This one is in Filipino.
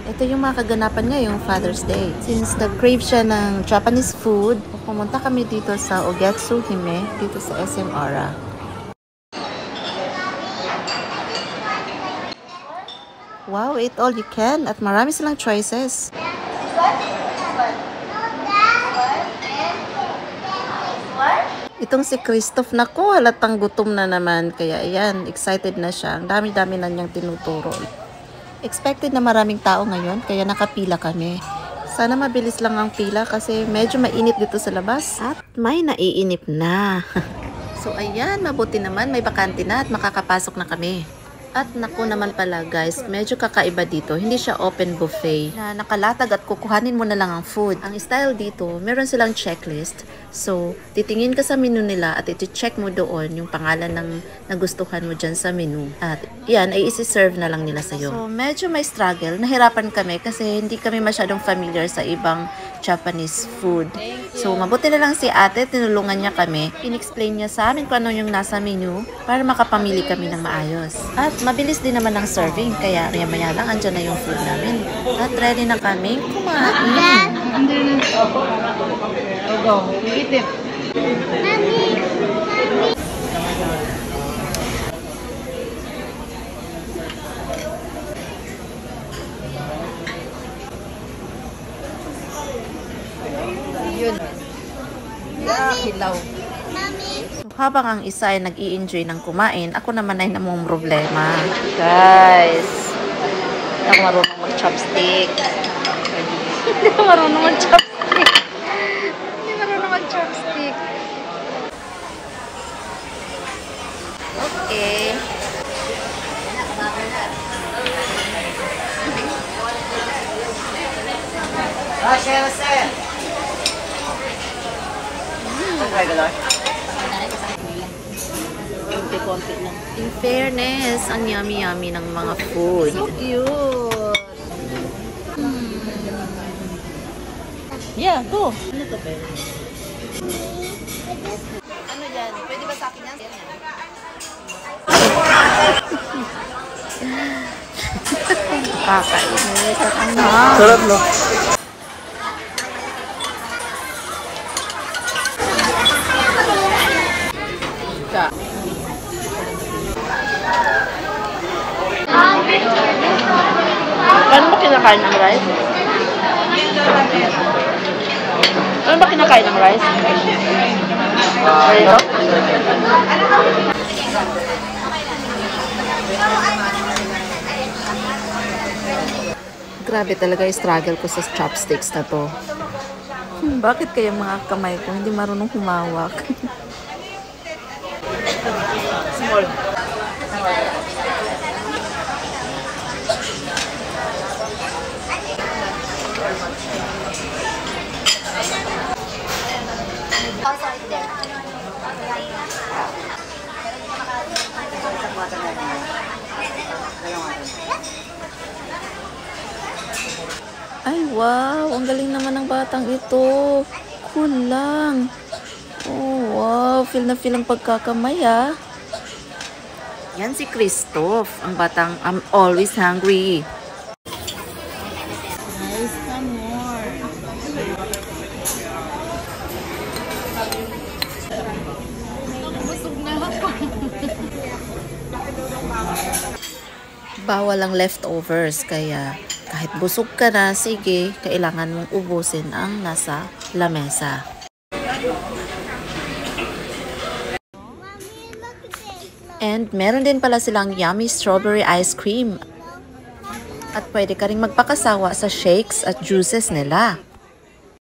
Ito yung mga kaganapan ngayong Father's Day. Since nag-crave siya ng Japanese food, pumunta kami dito sa Ogetsu Hime, dito sa SM Aura. Wow, eat all you can at marami silang choices. Itong si Christoph, naku, halatang gutom na naman. Kaya ayan, excited na siya. Ang dami-dami na niyang tinuturo. Expected na maraming tao ngayon, kaya nakapila kami. Sana mabilis lang ang pila kasi medyo mainit dito sa labas. At may naiinip na. So ayan, mabuti naman, may bakante na at makakapasok na kami. At naku naman pala guys, medyo kakaiba dito. Hindi siya open buffet na nakalatag at kukuhanin mo na lang ang food. Ang style dito, meron silang checklist. So, titingin ka sa menu nila at iti-check mo doon yung pangalan ng nagustuhan mo dyan sa menu. At yan, ay isi-serve na lang nila sa'yo. So, medyo may struggle. Nahirapan kami kasi hindi kami masyadong familiar sa ibang Japanese food. So, mabuti na lang si ate, tinulungan niya kami. In-explain niya sa amin kung ano yung nasa menu para makapamili kami ng maayos. At mabilis din naman ang serving, kaya maya-maya lang andyan na yung food namin. At ready na kaming kumain. Go, eat it. Yun. Yeah, hilaw. So, habang ang isa ay nag-i-enjoy ng kumain, ako naman ay namong problema. Guys, hindi ako marunong mag-chopstick. Hindi ako marunong mag-chopstick. Hindi marunong mag-chopstick. Okay. Konti lang. In fairness, ang yummy-yummy ng mga food. So cute. Yeah, go. Ano to, Ben? Ano yan? Pwede ba sa akin yan? Kakainis at ano. Sarap, no? Paano ba kinakain ng rice? Paano ba kinakain ng rice? Ito? Grabe talaga yung struggle ko sa chopsticks na to. Bakit kaya mga kamay ko hindi marunong humawak? Small. Ay, wow! Ang galing naman ng batang ito. Cool lang. Oh, wow! Feel na feel ang pagkakamay, ah. Yan si Christoph, ang batang I'm always hungry. Nice, some more. Busog na ako. Bawal ang leftovers, kaya kahit busog ka na, sige, kailangan mong ubusin ang nasa lamesa. And meron din pala silang yummy strawberry ice cream. At pwede ka rin magpakasawa sa shakes at juices nila.